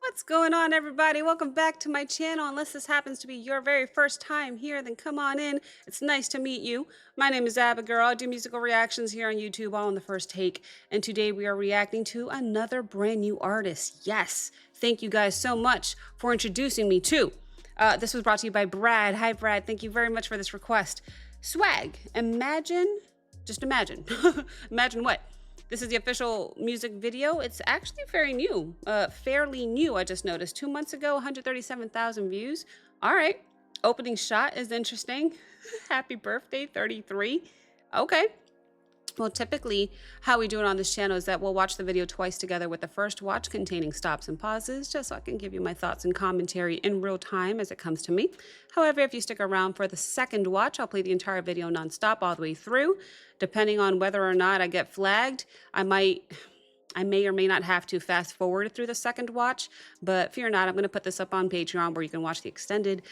What's going on, everybody? Welcome back to my channel. Unless this happens to be your very first time here, then come on in. It's nice to meet you. My name is Abigail. I do musical reactions here on YouTube, all in the first take. And today we are reacting to another brand new artist. Yes, thank you guys so much for introducing me to. This was brought to you by Brad. Hi, Brad. Thank you very much for this request. Swagg. Just imagine. Imagine what? This is the official music video. It's actually very new, fairly new. I just noticed 2 months ago, 137,000 views. All right. Opening shot is interesting. Happy birthday, 33. Okay. Well, typically how we do it on this channel is that we'll watch the video twice together, with the first watch containing stops and pauses, just so I can give you my thoughts and commentary in real time as it comes to me. However, if you stick around for the second watch, I'll play the entire video nonstop all the way through. Depending on whether or not I get flagged, I may or may not have to fast forward through the second watch, but fear not, I'm going to put this up on Patreon where you can watch the extended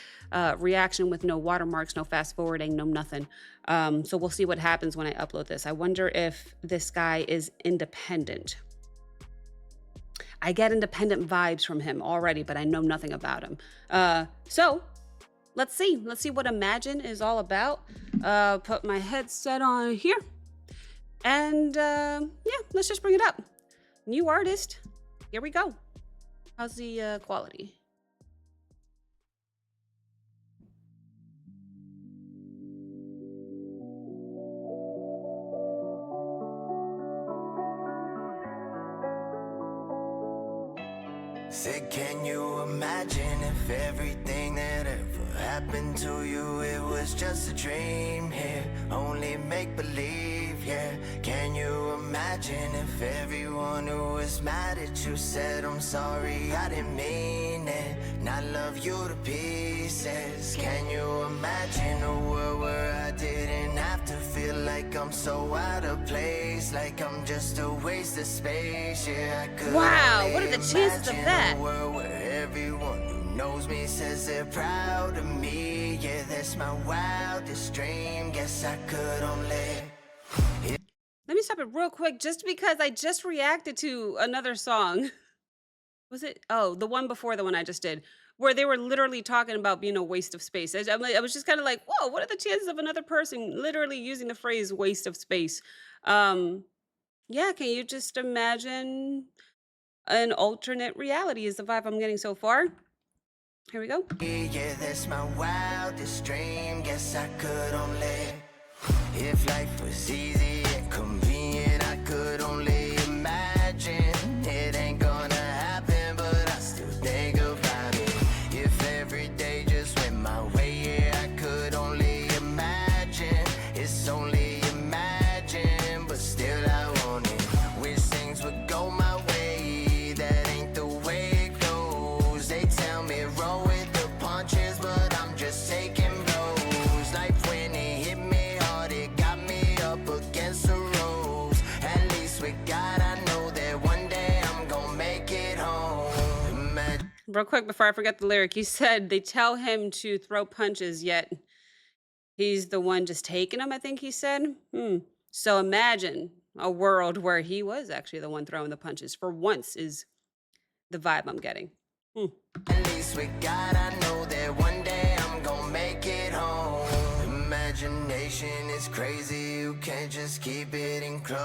reaction with no watermarks, no fast forwarding, no nothing. So we'll see what happens when I upload this. I wonder if this guy is independent. I get independent vibes from him already, but I know nothing about him. So let's see. Let's see what Imagine is all about. Put my headset on here. And yeah, let's just bring it up. New artist. Here we go. How's the quality? Said, can you imagine if everything that ever happened to you, it was just a dream here, only make-believe, yeah. Can you imagine if everyone who was mad at you said, I'm sorry, I didn't mean it, and I love you to pieces. Can you imagine a world where I didn't have to feel like I'm so out of place, like I'm just a waste of space, yeah. I could Wow, what are the chances of that? a world where everyone who knows me says they're proud of me, yeah. That's my wildest dream. Guess I could only. Let me stop it real quick, just because I just reacted to another song. Was it? Oh, the one before the one I just did, where they were literally talking about being a waste of space. I was just kind of like, whoa, what are the chances of another person literally using the phrase waste of space? Um, yeah, can you just imagine an alternate reality is the vibe I'm getting so far. Here we go. Yeah, that's my wildest dream. Guess I could only. If life was easy and convenient, I could only imagine. It ain't gonna happen, but I still think about it. If every day just went my way, yeah, I could only imagine. It's only imagine, but still I want it. Wish things would go my way, that ain't the way it goes. They tell me roll with the punches, but I'm just taking blows. Life when it hit me hard, it got me up against the ropes. At least with God, I know that one day I'm gonna make it home. Imagine. Real quick before I forget the lyric, he said they tell him to throw punches, yet he's the one just taking them, I think he said. So imagine a world where he was actually the one throwing the punches. For once is the vibe I'm getting. At least with God, I know that one day I'm gonna make it home. Imagination is crazy, you can't just keep it in close.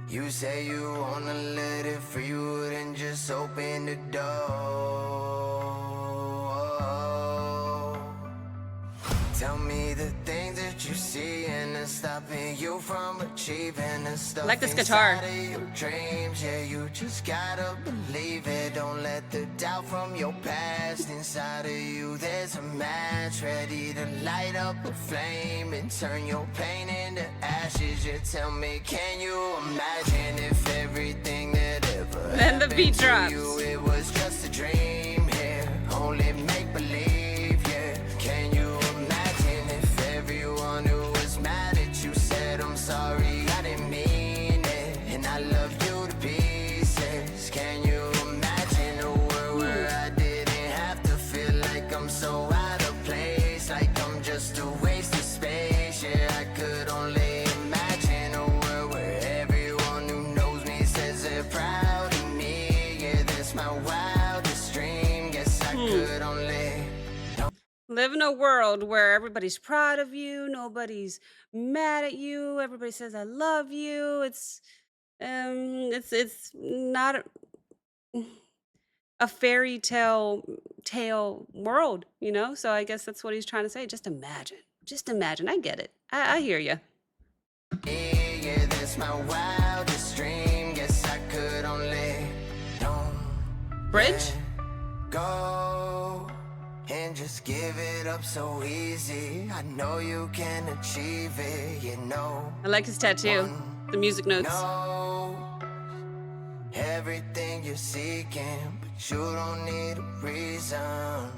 You say you wanna let it free, you wouldn't just open the door. Tell me the things that you see and it's stopping you from achieving the stuff Like this guitar. inside of your dreams. Yeah, you just gotta believe it. Don't let the doubt from your past inside of you. There's a match ready to light up a flame and turn your pain into ashes. You tell me, can you imagine if everything that ever Then the beat happened to drops. you, it was just a dream here, only make believe, yeah. Can you imagine if everyone who was mad at you said, I'm sorry, I didn't mean it, and I love you to pieces. Can you imagine a world where I didn't have to feel like I'm so out of place, like I'm just a waste of space, yeah. I could only imagine a world where everyone who knows Live in a world where everybody's proud of you, nobody's mad at you, everybody says I love you. It's not a fairy tale world, you know? So I guess that's what he's trying to say. Just imagine. Just imagine. I get it. I hear you. Yeah, that's my wildest dream. Guess I could only don't Bridge? go and just give it up so easy. I know you can achieve it, you know. I like his tattoo. The music notes. No, everything you're seeking, but you don't need a reason.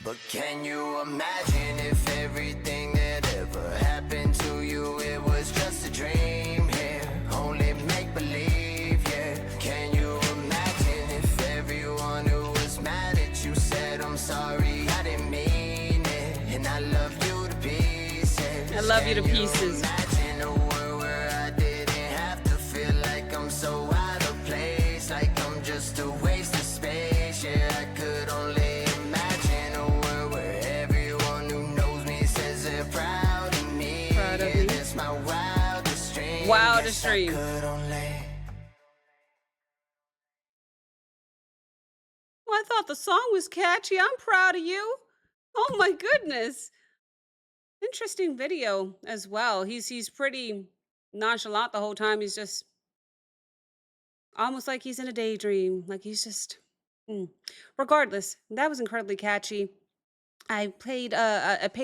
But can you imagine if everything that ever happened to you, it was just a dream here, only make believe, yeah. Can you imagine if everyone who was mad at you said, I'm sorry, I didn't mean it, and I love you to pieces. I love you to pieces. Imagine a world where I didn't have to feel like I'm so out of place, like I'm just a waste of space, yeah. I could only imagine a world where everyone who knows me says they're proud of me. Proud of Yeah, me. that's my wildest dream. Wildest Yes, I dream. could only. Well, I thought the song was catchy. I'm proud of you. Oh my goodness. Interesting video as well. He's pretty nonchalant the whole time. He's just almost like he's in a daydream. Like he's just regardless, that was incredibly catchy. I paid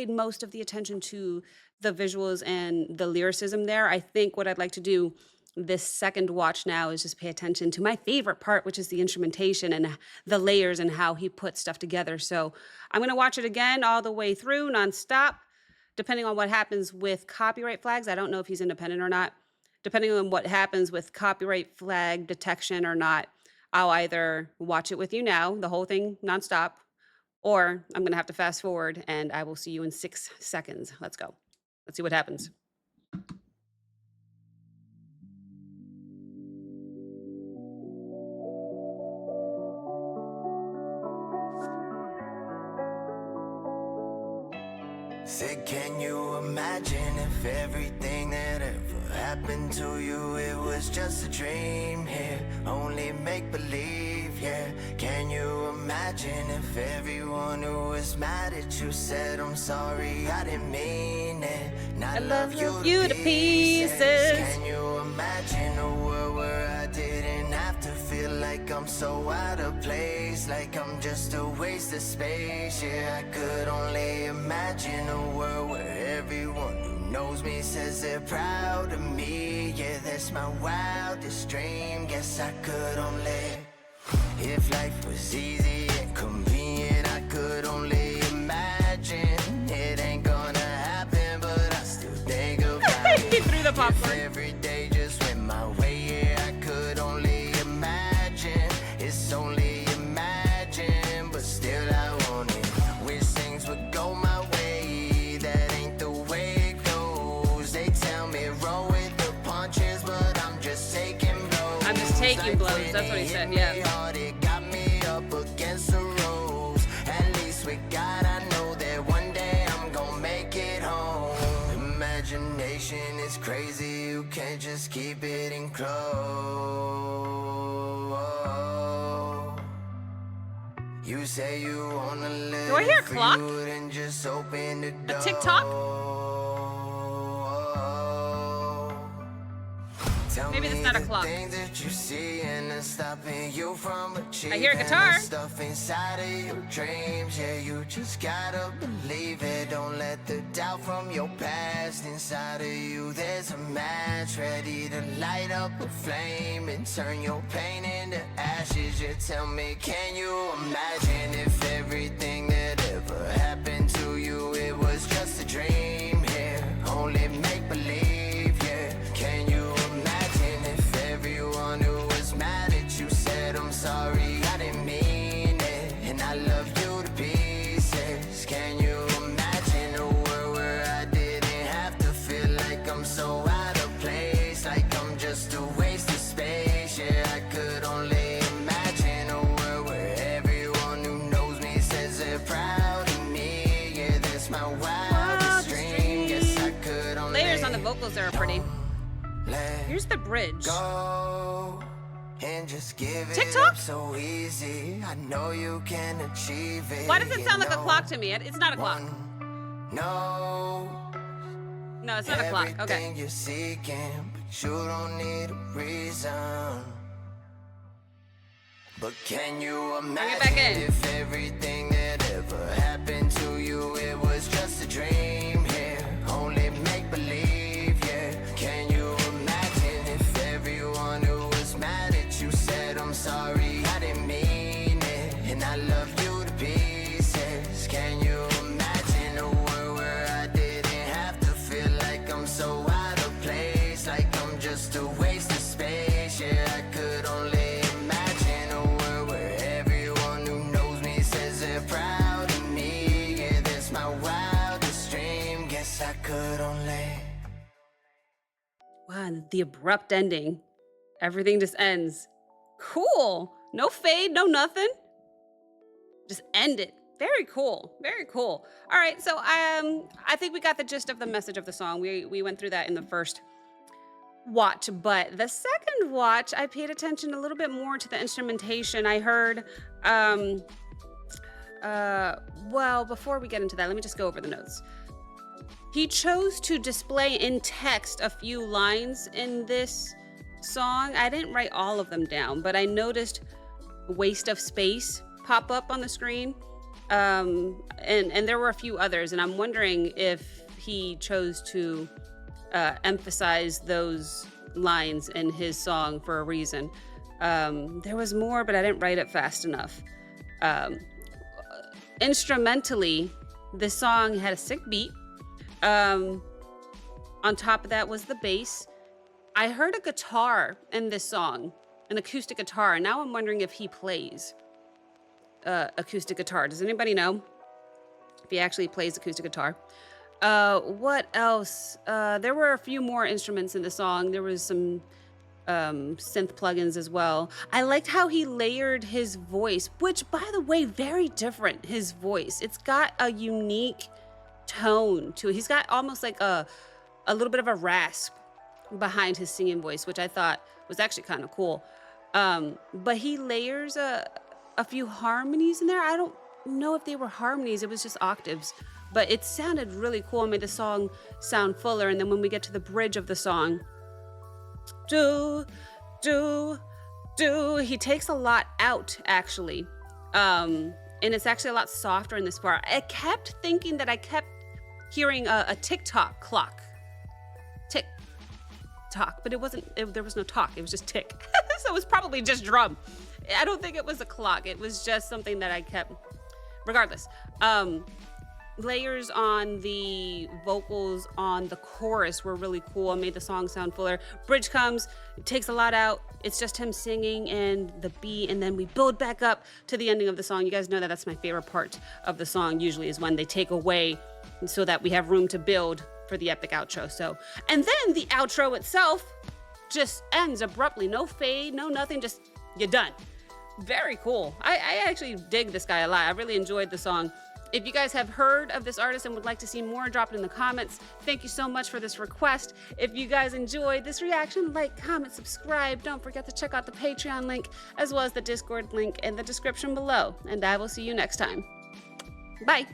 most of the attention to the visuals and the lyricism there. I think what I'd like to do this second watch now is just pay attention to my favorite part, which is the instrumentation and the layers and how he puts stuff together. So I'm going to watch it again all the way through nonstop, depending on what happens with copyright flags. I don't know if he's independent or not. Depending on what happens with copyright flag detection or not, I'll either watch it with you now, the whole thing nonstop, or I'm going to have to fast forward and I will see you in 6 seconds. Let's go. Let's see what happens. Said, can you imagine if everything that ever happened to you, it was just a dream here, only make believe, yeah. Can you imagine if everyone who was mad at you said, I'm sorry, I didn't mean it, and I love you to pieces. Can you imagine a world where I didn't have to feel like I'm so out of place, like I'm just a waste of space, yeah. I could only imagine a world where everyone who knows me says they're proud of me, yeah. That's my wildest dream. Guess I could only, if life was easy and convenient, I could only imagine. It ain't gonna happen, but I still think about He it. threw the If popcorn. every day just went my way, yeah, I could only imagine. It's only imagine, but still I want it. Wish things would go my way, that ain't the way it goes. They tell me roll with the punches, but I'm just taking blows. I'm just taking blows. That's what he said, yeah. It got me up against the ropes. At least with God, I know that one day I'm gonna make it home. Imagination is crazy, you can't just keep it in close. You say you wanna live. Do I hear a clock? And just open the door. A tick-tock? Tell Maybe that's me not a the clock. things that you see and it's stopping you from achieving. I hear a guitar. the stuff inside of your dreams. Yeah, you just gotta believe it. Don't let the doubt from your past inside of you. There's a match ready to light up a flame and turn your pain into ashes. You tell me, can you imagine if everything that ever happened to you, it was just a dream here, only make believe, yeah. Can you imagine if everyone who was mad at you said, I'm sorry, I didn't mean it, and I love you to pieces. Can you imagine a world where I didn't have to feel like I'm so out of place, like I'm just a waste of space, yeah. I could only imagine a world where everyone who knows me says they're proud my wildest dream. Guess I could only Layers on the vocals there are pretty. Here's the bridge. go and just give it TikTok? up so easy. I know you can achieve it. Why does it sound You like a know, clock to me? It's not a clock. no, No, it's not a clock. Okay. everything you're seeking, but you don't need a reason. But can you it back imagine in. if everything that ever happened to you, it was just a dream here, only make believe, yeah. Can you imagine if everyone who was mad at you said, I'm sorry, I didn't mean it, and I love you to pieces. Can you imagine a world where I didn't have to feel like I'm so out of place, like I'm just a waste of space, yeah. I could only imagine a world where everyone who knows me says they're proud of me, yeah. That's my wildest dream. Guess I could only. Wow, and the abrupt ending. Everything just ends. Cool. No fade, no nothing. Just end it. Very cool. Very cool. All right, so I think we got the gist of the message of the song. We went through that in the first watch, but the second watch, I paid attention a little bit more to the instrumentation. I heard, well, before we get into that, let me just go over the notes. He chose to display in text a few lines in this song. I didn't write all of them down, but I noticed waste of space pop up on the screen. And there were a few others, and I'm wondering if he chose to emphasize those lines in his song for a reason. There was more, but I didn't write it fast enough. Instrumentally, this song had a sick beat. On top of that was the bass. I heard a guitar in this song, an acoustic guitar, and now I'm wondering if he plays acoustic guitar. Does anybody know if he actually plays acoustic guitar? What else? There were a few more instruments in the song. There was some synth plugins as well. I liked how he layered his voice, which, by the way, very different, his voice. It's got a unique tone to it. He's got almost like a little bit of a rasp behind his singing voice, which I thought was actually kind of cool. But he layers a few harmonies in there. I don't know if they were harmonies. It was just octaves. But it sounded really cool. It made the song sound fuller. And then when we get to the bridge of the song, he takes a lot out, actually. And it's actually a lot softer in this part. I kept thinking that I kept hearing a tick-tock clock. Tick-tock. But it wasn't, there was no talk. It was just tick. So it was probably just drum. I don't think it was a clock. It was just something that I kept. Regardless. Layers on the vocals on the chorus were really cool and made the song sound fuller. Bridge comes, it takes a lot out. It's just him singing and the beat, and then we build back up to the ending of the song. You guys know that that's my favorite part of the song usually, is when they take away so that we have room to build for the epic outro. So, and then the outro itself just ends abruptly. No fade, no nothing, just you're done. Very cool. I actually dig this guy a lot. I really enjoyed the song. If you guys have heard of this artist and would like to see more, drop it in the comments. Thank you so much for this request. If you guys enjoyed this reaction, like, comment, subscribe. Don't forget to check out the Patreon link as well as the Discord link in the description below. And I will see you next time. Bye.